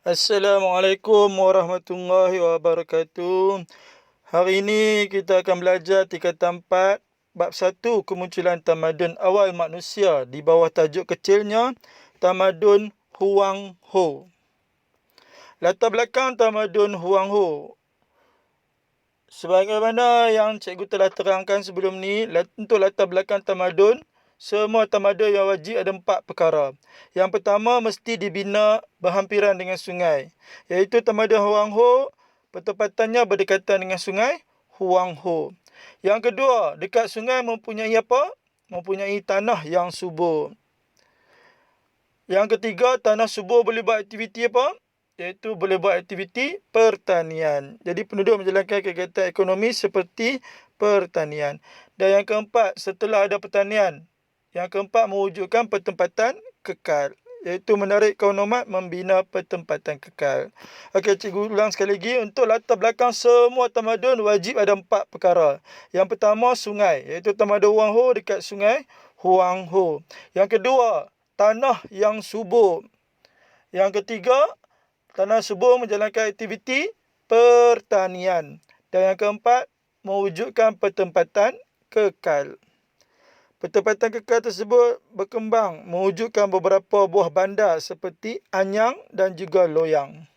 Assalamualaikum warahmatullahi wabarakatuh. Hari ini kita akan belajar tingkatan 4 bab 1 kemunculan tamadun awal manusia di bawah tajuk kecilnya Tamadun Huang Ho. Latar belakang tamadun Huang Ho. Sebagaimana yang cikgu telah terangkan sebelum ni, untuk latar belakang tamadun, semua tamadun yang wajib ada 4 perkara. Yang pertama, mesti dibina berhampiran dengan sungai, iaitu tamadun Huang Ho, pertempatannya berdekatan dengan sungai Huang Ho. Yang kedua, dekat sungai mempunyai apa? Mempunyai tanah yang subur. Yang ketiga, tanah subur boleh buat aktiviti apa? Iaitu boleh buat aktiviti pertanian. Jadi penduduk menjalankan kegiatan ekonomi seperti pertanian. Dan yang keempat, setelah ada pertanian, yang keempat mewujudkan pertempatan kekal, iaitu menarik kaum nomad membina pertempatan kekal. Okey, cikgu ulang sekali lagi. Untuk latar belakang semua tamadun wajib ada 4 perkara. Yang pertama, sungai, iaitu tamadun Huang Ho dekat sungai Huang Ho. Yang kedua, tanah yang subur. Yang ketiga, tanah subur menjalankan aktiviti pertanian. Dan yang keempat, mewujudkan pertempatan kekal. Pertempatan kekal tersebut berkembang mewujudkan beberapa buah bandar seperti Anyang dan juga Loyang.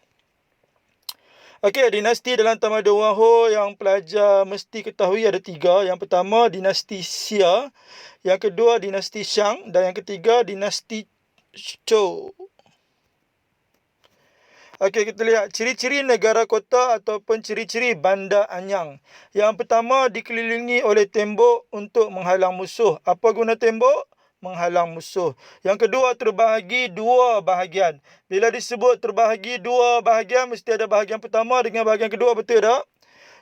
Okey, dinasti dalam tamadun Huang Ho yang pelajar mesti ketahui ada 3. Yang pertama, dinasti Xia. Yang kedua, dinasti Shang. Dan yang ketiga, dinasti Zhou. Okey, kita lihat ciri-ciri negara kota ataupun ciri-ciri bandar Anyang. Yang pertama, dikelilingi oleh tembok untuk menghalang musuh. Apa guna tembok? Menghalang musuh. Yang kedua, terbahagi 2 bahagian. Bila disebut terbahagi 2 bahagian, mesti ada bahagian pertama dengan bahagian kedua, betul tak?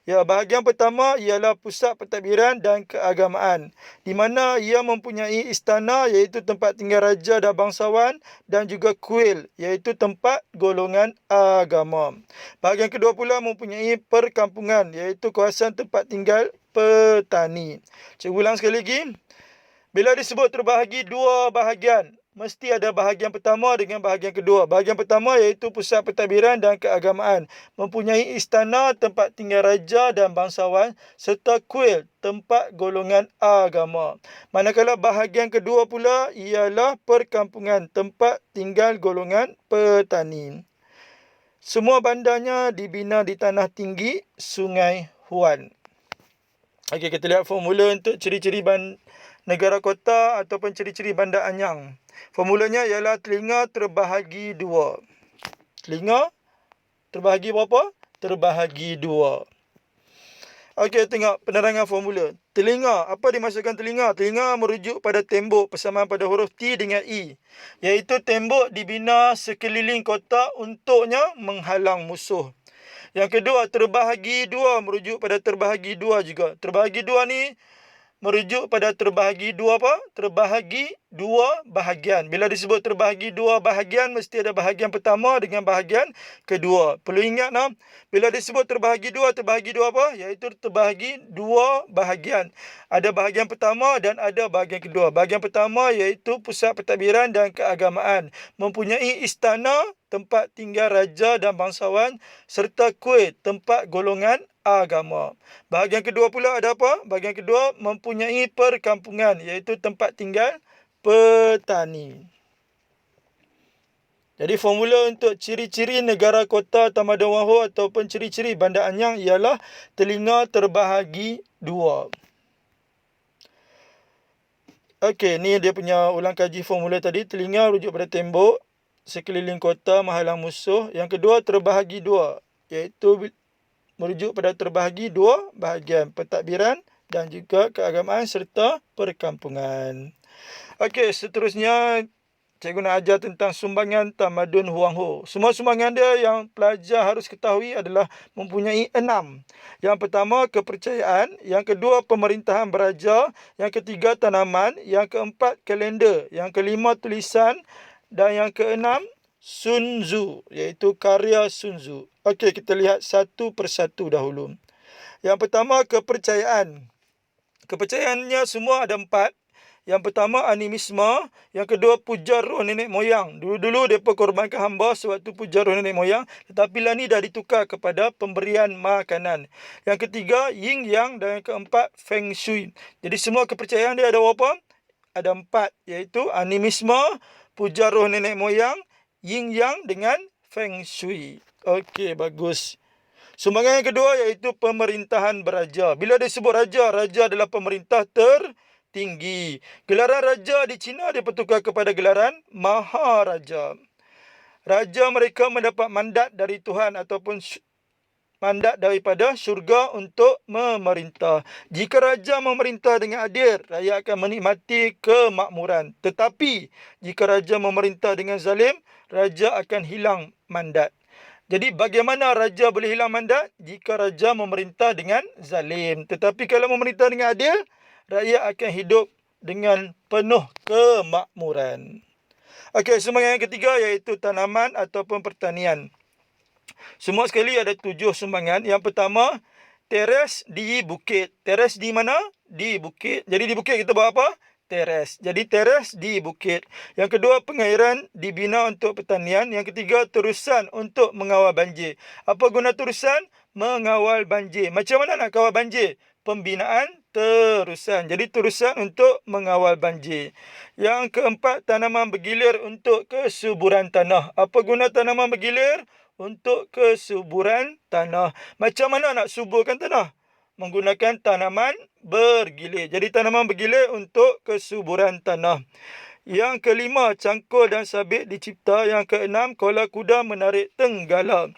Ya, bahagian pertama ialah pusat pentadbiran dan keagamaan, di mana ia mempunyai istana iaitu tempat tinggal raja dan bangsawan, dan juga kuil iaitu tempat golongan agama. Bahagian kedua pula mempunyai perkampungan iaitu kawasan tempat tinggal petani. Cikgu ulang sekali lagi. Bila disebut terbahagi 2 bahagian, mesti ada bahagian pertama dengan bahagian kedua. Bahagian pertama iaitu pusat pentadbiran dan keagamaan, mempunyai istana, tempat tinggal raja dan bangsawan, serta kuil, tempat golongan agama. Manakala bahagian kedua pula ialah perkampungan, tempat tinggal golongan petani. Semua bandarnya dibina di tanah tinggi Sungai Huan. Okey, kita lihat formula untuk ciri-ciri negara kota ataupun ciri-ciri bandar Anyang. Formulanya ialah telinga terbahagi 2. Telinga terbahagi berapa? Terbahagi 2. Okey, tengok penerangan formula. Telinga, apa dimaksudkan telinga? Telinga merujuk pada tembok persamaan pada huruf T dengan E, iaitu tembok dibina sekeliling kota untuknya menghalang musuh. Yang kedua, terbahagi 2 merujuk pada terbahagi 2 juga. Terbahagi 2 ni merujuk pada terbahagi 2 apa? Terbahagi 2 bahagian. Bila disebut terbahagi 2 bahagian, mesti ada bahagian pertama dengan bahagian kedua. Perlu ingat nah, bila disebut terbahagi 2 apa? Iaitu terbahagi 2 bahagian. Ada bahagian pertama dan ada bahagian kedua. Bahagian pertama iaitu pusat pentadbiran dan keagamaan, mempunyai istana, tempat tinggal raja dan bangsawan, serta kuil, tempat golongan agama. Bahagian kedua pula ada apa? Bahagian kedua mempunyai perkampungan, iaitu tempat tinggal petani. Jadi formula untuk ciri-ciri negara kota tamadun Huang Ho ataupun ciri-ciri bandar Anyang ialah telinga terbahagi 2. Okey, ni dia punya ulang kaji formula tadi. Telinga rujuk pada tembok sekeliling kota menghalang musuh. Yang kedua, terbahagi 2, iaitu merujuk pada terbahagi 2 bahagian, pentadbiran dan juga keagamaan serta perkampungan. Okey, seterusnya cikgu nak ajar tentang sumbangan tamadun Huang Ho. Semua sumbangan dia yang pelajar harus ketahui adalah mempunyai 6. Yang pertama, kepercayaan. Yang kedua, pemerintahan beraja. Yang ketiga, tanaman. Yang keempat, kalender. Yang kelima, tulisan. Dan yang keenam, Sun Tzu, iaitu karya Sun Tzu. Okey, kita lihat satu persatu dahulu. Yang pertama, kepercayaan. Kepercayaannya semua ada 4. Yang pertama animisme, yang kedua puja roh nenek moyang. Dulu-dulu mereka korbankan hamba sewaktu puja roh nenek moyang, tetapi lah ni dah ditukar kepada pemberian makanan. Yang ketiga yin yang, dan yang keempat feng shui. Jadi semua kepercayaan dia ada berapa? Ada 4, iaitu animisme, puja roh nenek moyang, yin yang dengan feng shui. Okey, bagus. Sumbangan yang kedua iaitu pemerintahan beraja. Bila disebut raja, raja adalah pemerintah tertinggi. Gelaran raja di China dipertukar kepada gelaran maharaja. Raja mereka mendapat mandat dari Tuhan ataupun mandat daripada syurga untuk memerintah. Jika raja memerintah dengan adil, rakyat akan menikmati kemakmuran. Tetapi jika raja memerintah dengan zalim, raja akan hilang mandat. Jadi bagaimana raja boleh hilang mandat? Jika raja memerintah dengan zalim. Tetapi kalau memerintah dengan adil, rakyat akan hidup dengan penuh kemakmuran. Okey, sumbangan yang ketiga iaitu tanaman ataupun pertanian. Semua sekali ada 7 sumbangan. Yang pertama, teres di bukit. Teres di mana? Di bukit. Jadi di bukit kita buat apa? Teres. Jadi teres di bukit. Yang kedua, pengairan dibina untuk pertanian. Yang ketiga, terusan untuk mengawal banjir. Apa guna terusan? Mengawal banjir. Macam mana nak kawal banjir? Pembinaan terusan. Jadi terusan untuk mengawal banjir. Yang keempat, tanaman bergilir untuk kesuburan tanah. Apa guna tanaman bergilir? Untuk kesuburan tanah. Macam mana nak suburkan tanah? Menggunakan tanaman bergilir. Jadi tanaman bergilir untuk kesuburan tanah. Yang kelima, cangkul dan sabit dicipta. Yang keenam, kolar kuda menarik tenggala.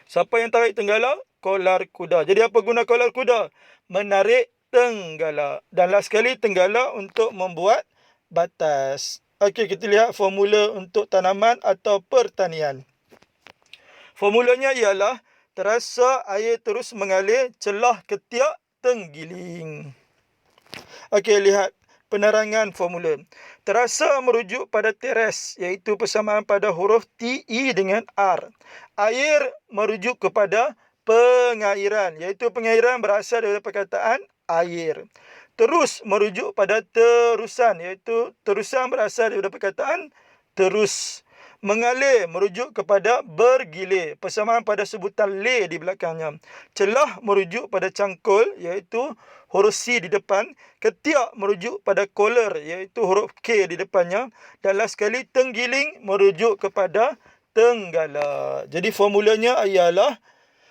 Siapa yang tarik tenggala? Kolar kuda. Jadi apa guna kolar kuda? Menarik tenggala. Dan last sekali, tenggala untuk membuat batas. Okey, kita lihat formula untuk tanaman atau pertanian. Formulanya ialah terasa air terus mengalir, celah ketiak tenggiling. Okey, lihat penerangan formula. Terasa merujuk pada teres, iaitu persamaan pada huruf T, E dengan R. Air merujuk kepada pengairan, iaitu pengairan berasal dari perkataan air. Terus merujuk pada terusan, iaitu terusan berasal dari perkataan terus. Mengalir merujuk kepada bergilir, persamaan pada sebutan le di belakangnya. Celah merujuk pada cangkul, iaitu huruf C di depan. Ketiak merujuk pada collar, iaitu huruf K di depannya. Dan last sekali, tenggiling merujuk kepada tenggala. Jadi formulanya ialah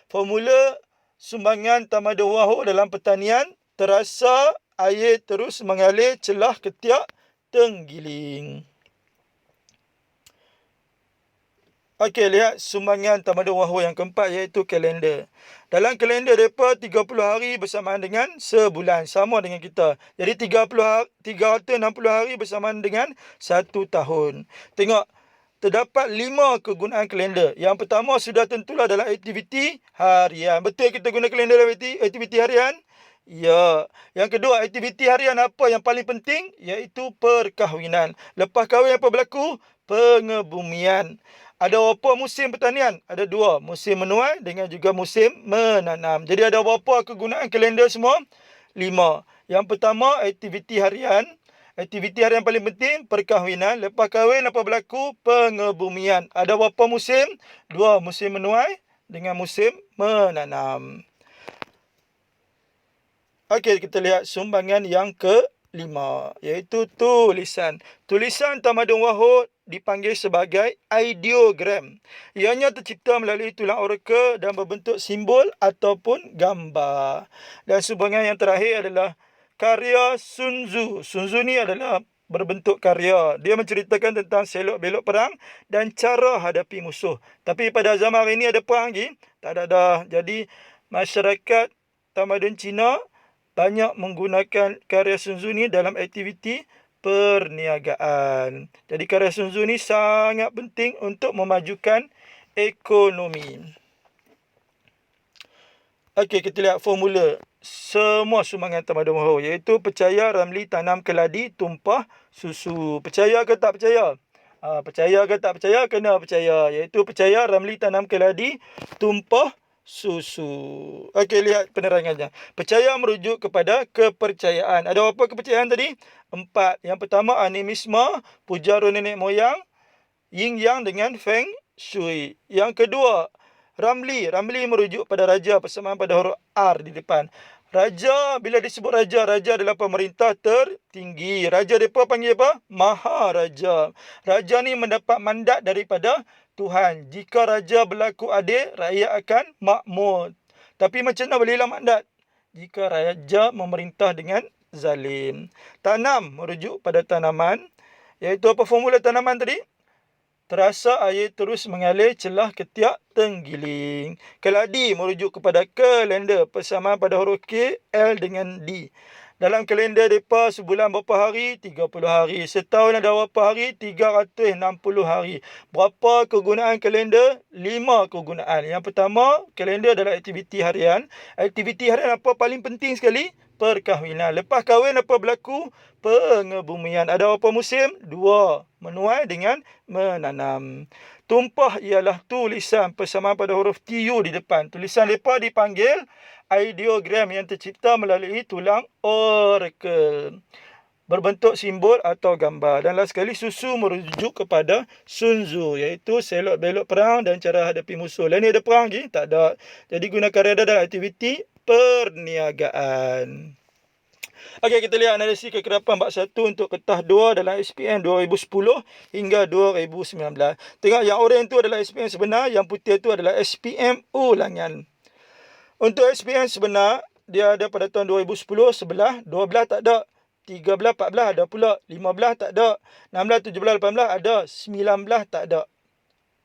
formula sumbangan tamadun wahuk dalam pertanian. Terasa air terus mengalir, celah ketiak tenggiling. Okey, lihat sumbangan tamadun wahuk yang keempat iaitu kalender. Dalam kalender mereka 30 hari bersamaan dengan sebulan, sama dengan kita. Jadi 360 hari bersamaan dengan 1 tahun. Tengok, terdapat 5 kegunaan kalender. Yang pertama sudah tentulah dalam aktiviti harian. Betul kita guna kalender dalam aktiviti harian? Ya. Yang kedua, aktiviti harian apa yang paling penting? Iaitu perkahwinan. Lepas kahwin apa berlaku? Pengebumian. Ada berapa musim pertanian? Ada 2. Musim menuai dengan juga musim menanam. Jadi ada berapa kegunaan kalender semua? 5. Yang pertama, aktiviti harian. Aktiviti harian paling penting, perkahwinan. Lepas kahwin apa berlaku? Pengebumian. Ada berapa musim? 2. Musim menuai dengan musim menanam. Okey, kita lihat sumbangan yang ke-5, iaitu tulisan. Tulisan tamadun wahuk dipanggil sebagai ideogram. Ianya tercipta melalui tulang orakel dan berbentuk simbol ataupun gambar. Dan sumbangan yang terakhir adalah karya Sun Tzu. Sun Tzu ni adalah berbentuk karya. Dia menceritakan tentang selok-belok perang dan cara hadapi musuh. Tapi pada zaman hari ini ada perang lagi? Tak ada dah. Jadi masyarakat tamadun Cina banyak menggunakan karya Sun Tzu ni dalam aktiviti perniagaan. Jadi karya Sun Tzu ni sangat penting untuk memajukan ekonomi. Okey, kita lihat formula semua sumbangan tamadun wahuk, iaitu percaya ramli tanam keladi tumpah susu. Percaya ke tak percaya? Percaya ke tak percaya? Kena percaya. Iaitu percaya ramli tanam keladi tumpah susu. Okey, lihat penerangannya. Percaya merujuk kepada kepercayaan. Ada apa kepercayaan tadi? 4. Yang pertama animisme, puja roh nenek moyang, yin yang dengan feng shui. Yang kedua, Ramli. Ramli merujuk pada raja, persamaan pada huruf R di depan. Raja, bila disebut raja, raja adalah pemerintah tertinggi. Raja mereka panggil apa? Maharaja. Raja ni mendapat mandat daripada Tuhan. Jika raja berlaku adil, rakyat akan makmur. Tapi macam mana boleh hilang mandat? Jika raja memerintah dengan zalim. Tanam merujuk pada tanaman. Iaitu apa formula tanaman tadi? Terasa air terus mengalir celah ketiak tenggiling. Keladi merujuk kepada kalender, persamaan pada huruf K, L dengan D. Dalam kalender mereka sebulan berapa hari? 30 hari. Setahun ada berapa hari? 360 hari. Berapa kegunaan kalender? 5 kegunaan. Yang pertama, kalender adalah aktiviti harian. Aktiviti harian apa paling penting sekali? Perkahwinan. Lepas kahwin apa berlaku? Pengebumian. Ada apa musim? 2. Menuai dengan menanam. Tumpah ialah tulisan persamaan pada huruf TU di depan. Tulisan mereka dipanggil ideogram yang tercipta melalui tulang oracle. Berbentuk simbol atau gambar. Dan last sekali, susu merujuk kepada Sun Tzu, iaitu selok belok perang dan cara hadapi musuh. Lain ni ada perang lagi? Tak ada. Jadi gunakan radar dalam aktiviti perniagaan. Okey, kita lihat analisis kekerapan bab 1 untuk ketah 2 dalam SPM 2010 hingga 2019. Tengok yang oranye tu adalah SPM sebenar, yang putih tu adalah SPM ulangan. Untuk SPM sebenar, dia ada pada tahun 2010, 11, 12 tak ada. 13, 14 ada pula. 15 tak ada. 16, 17, 18 ada. 19 tak ada.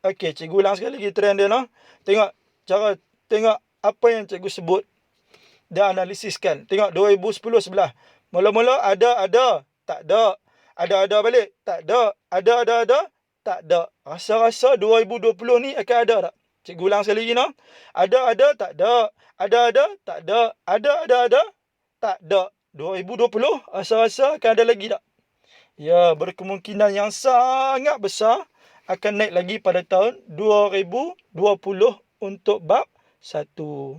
Okey, cikgu ulang sekali lagi trend dia noh. Tengok apa yang cikgu sebut. Dia analisiskan. Tengok 2010 sebelah. Mula-mula ada, tak ada. Ada balik, tak ada. Ada, tak ada. Rasa-rasa 2020 ni akan ada tak? Cikgu ulang sekali lagi noh. Ada, tak ada. Ada, tak ada. Ada, tak ada. 2020 rasa-rasa akan ada lagi tak? Ya, berkemungkinan yang sangat besar akan naik lagi pada tahun 2020 untuk bab 1.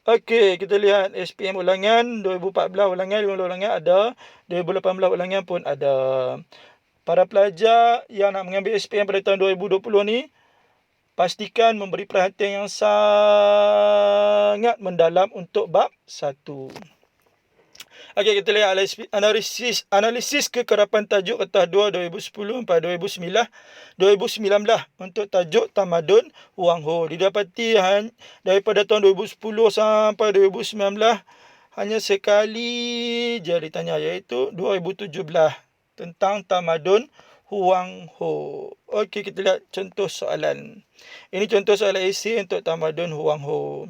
Okey, kita lihat SPM ulangan 2014 ulangan, 15 ulangan ada, 2018 ulangan pun ada. Para pelajar yang nak mengambil SPM pada tahun 2020 ni, pastikan memberi perhatian yang sangat mendalam untuk bab 1. Okey, kita lihat analisis kekerapan tajuk ketah 2 2010 sampai 2019 untuk tajuk tamadun Huang Ho. Didapati daripada tahun 2010 sampai 2019 hanya sekali je ditanya, iaitu 2017 tentang tamadun Huang Ho. Okey, kita lihat contoh soalan. Ini contoh soalan esei untuk tamadun Huang Ho.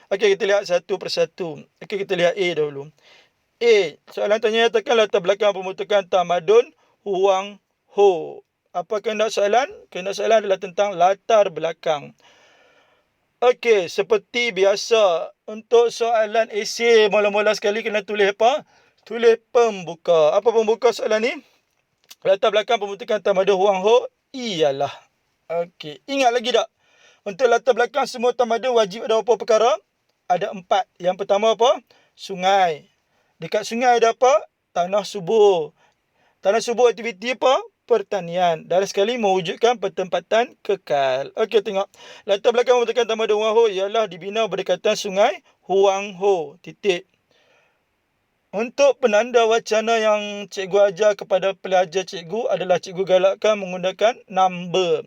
Okey, kita lihat satu persatu. Okey, kita lihat A dahulu. A. Soalan tanya nyatakan latar belakang pembentukan tamadun Huang Ho. Apa kehendak soalan? Kehendak soalan adalah tentang latar belakang. Okey, seperti biasa untuk soalan esei mula-mula sekali kena tulis apa? Tulis pembuka. Apa pembuka soalan ni? Latar belakang pembentukan tamadun Huang Ho ialah. Okey, ingat lagi tak? Untuk latar belakang semua tamadun wajib ada apa perkara? Ada 4. Yang pertama apa? Sungai. Dekat sungai ada apa? Tanah subur. Tanah subur aktiviti apa? Pertanian. Dan sekali mewujudkan pertempatan kekal. Okey, tengok. Latar belakang pembentukan tamadun Huang Ho ialah dibina berdekatan sungai Huang Ho. Titik. Untuk penanda wacana yang cikgu ajar kepada pelajar cikgu adalah cikgu galakkan menggunakan number.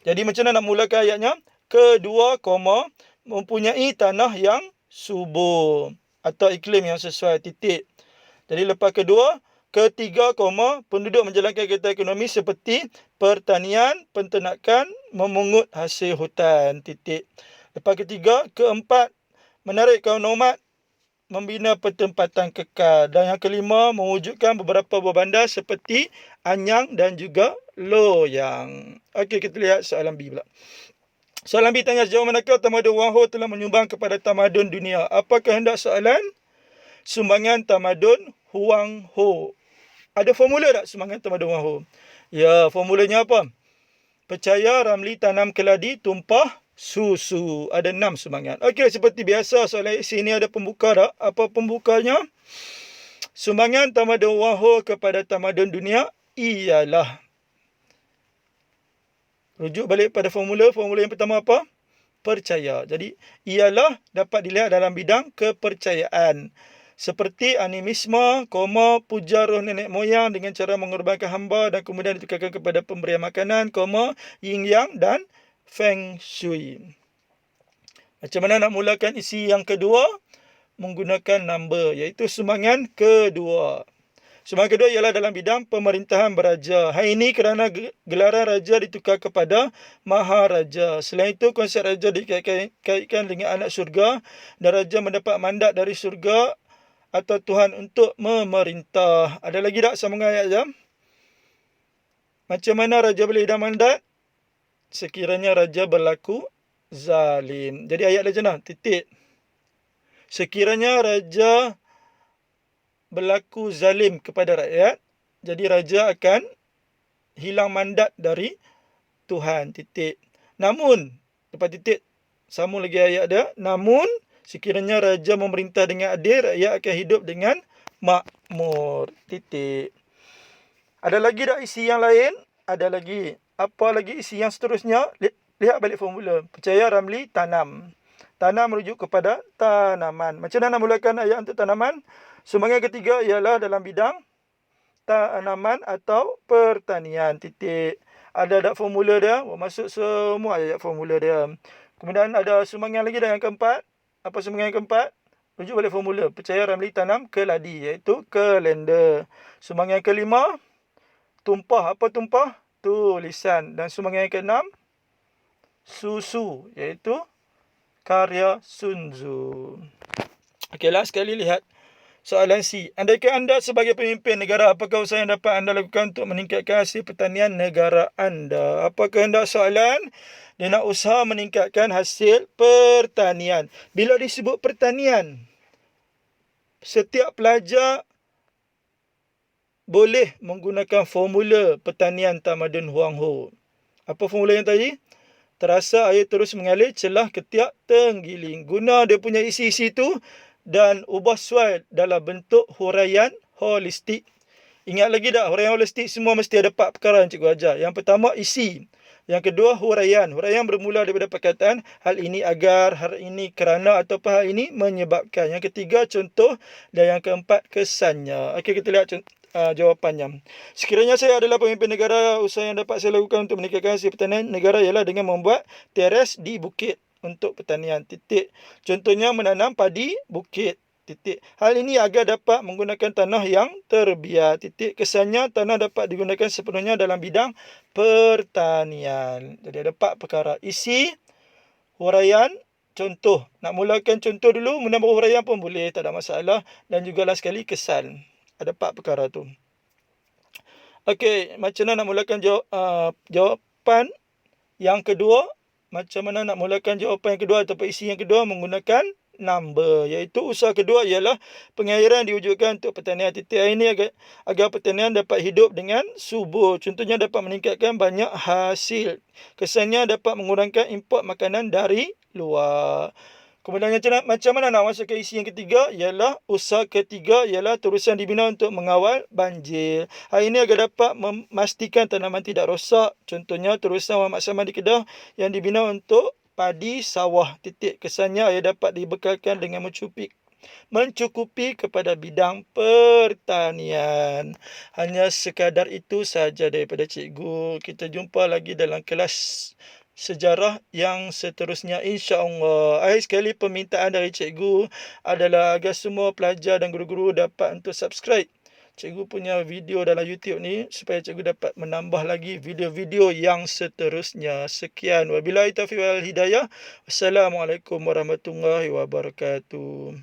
Jadi macam mana nak mulakan ayatnya? Kedua, mempunyai tanah yang subur atau iklim yang sesuai, titik. Jadi lepas kedua, ketiga, penduduk menjalankan kegiatan ekonomi seperti pertanian, penternakan, memungut hasil hutan, titik. Lepas ketiga, keempat, menarik kaum nomad, membina pertempatan kekal. Dan yang kelima, mewujudkan beberapa buah bandar seperti Anyang dan juga Loyang. Okey, kita lihat soalan B pula. Soalan B tanya, sejauh manakah tamadun Huang Ho telah menyumbang kepada tamadun dunia? Apa kehendak soalan? Sumbangan tamadun Huang Ho. Ada formula tak sumbangan tamadun Huang Ho? Ya, formulanya apa? Percaya Ramli tanam keladi, tumpah susu. Ada 6 sumbangan. Okey, seperti biasa soalan sini ada pembuka tak? Apa pembukanya? Sumbangan tamadun Wang Ho kepada tamadun dunia ialah, rujuk balik pada formula. Formula yang pertama apa? Percaya. Jadi ialah dapat dilihat dalam bidang kepercayaan, seperti animisme, puja roh nenek moyang dengan cara mengorbankan hamba dan kemudian ditukarkan kepada pemberian makanan, yin yang dan feng shui. Macam mana nak mulakan isi yang kedua? Menggunakan number, iaitu sumbangan kedua. Sumbangan kedua ialah dalam bidang pemerintahan beraja. Hari ini kerana gelaran raja ditukar kepada maharaja. Selain itu, konsep raja dikaitkan dengan anak syurga dan raja mendapat mandat dari syurga atau Tuhan untuk memerintah. Ada lagi tak sambungan ayat jam? Macam mana raja boleh hidang mandat? Sekiranya raja berlaku zalim. Jadi ayat macam mana? Titik. Sekiranya raja berlaku zalim kepada rakyat, jadi raja akan hilang mandat dari Tuhan. Titik. Namun, lepas titik, sambung lagi ayat dia. Namun, sekiranya raja memerintah dengan adil, rakyat akan hidup dengan makmur. Titik. Ada lagi tak isi yang lain? Ada lagi. Apa lagi isi yang seterusnya? Lihat balik formula. Percaya, ramli, tanam. Tanam merujuk kepada tanaman. Macam mana nak mulakan ayat untuk tanaman? Sumbangan ketiga ialah dalam bidang tanaman atau pertanian. Titik. Ada tak formula dia? Masuk semua ayat formula dia. Kemudian ada sumbangan lagi dah yang keempat. Apa sumbangan yang keempat? Rujuk balik formula. Percaya, ramli, tanam, keladi, iaitu kalender. Sumbangan yang kelima, tumpah. Apa tumpah? Tulisan. Dan sumbangan yang keenam, susu, iaitu karya Sun Tzu. Okeylah, sekali lihat soalan C. Andaikan anda sebagai pemimpin negara, apakah usaha yang dapat anda lakukan untuk meningkatkan hasil pertanian negara anda? Apa kehendak soalan? Dia nak usaha meningkatkan hasil pertanian. Bila disebut pertanian, setiap pelajar boleh menggunakan formula pertanian tamadun Wang Ho. Apa formula yang tadi? Terasa air terus mengalir, celah ketiak tenggiling. Guna dia punya isi-isi tu dan ubah soal dalam bentuk huraian holistik. Ingat lagi tak, huraian holistik semua mesti ada 4 perkara yang cikgu ajar. Yang pertama, isi. Yang kedua, huraian. Huraian bermula daripada perkataan hal ini agar, hal ini kerana atau hal ini menyebabkan. Yang ketiga, contoh. Dan yang keempat, kesannya. Okey, kita lihat jawapannya. Sekiranya saya adalah pemimpin negara, usaha yang dapat saya lakukan untuk meningkatkan hasil pertanian negara ialah dengan membuat teres di bukit untuk pertanian. Titik. Contohnya menanam padi bukit. Titik. Hal ini agar dapat menggunakan tanah yang terbiar. Titik. Kesannya tanah dapat digunakan sepenuhnya dalam bidang pertanian. Jadi ada 4 perkara. Isi, huraian, contoh. Nak mulakan contoh dulu, menambah huraian pun boleh, tak ada masalah. Dan juga last sekali kesan. Ada 4 perkara tu. Okey, macam mana nak mulakan jawapan yang kedua? Macam mana nak mulakan jawapan yang kedua atau isi yang kedua? Menggunakan number. Iaitu usaha kedua ialah pengairan diwujudkan untuk pertanian. Titik ini agar pertanian dapat hidup dengan subur. Contohnya dapat meningkatkan banyak hasil. Kesannya dapat mengurangkan import makanan dari luar. Kemudian macam mana nak masuk ke isi yang ketiga? Ialah usaha ketiga ialah terusan dibina untuk mengawal banjir. Hal ini agar dapat memastikan tanaman tidak rosak. Contohnya terusan Muhammad Saman di Kedah yang dibina untuk padi sawah. Titik. Kesannya ia dapat dibekalkan dengan mencukupi kepada bidang pertanian. Hanya sekadar itu sahaja daripada cikgu. Kita jumpa lagi dalam kelas sejarah yang seterusnya, insya-Allah. Akhir sekali permintaan dari cikgu adalah agar semua pelajar dan guru-guru dapat untuk subscribe cikgu punya video dalam YouTube ni supaya cikgu dapat menambah lagi video-video yang seterusnya. Sekian, wabillahi taufiq wal hidayah. Wassalamualaikum warahmatullahi wabarakatuh.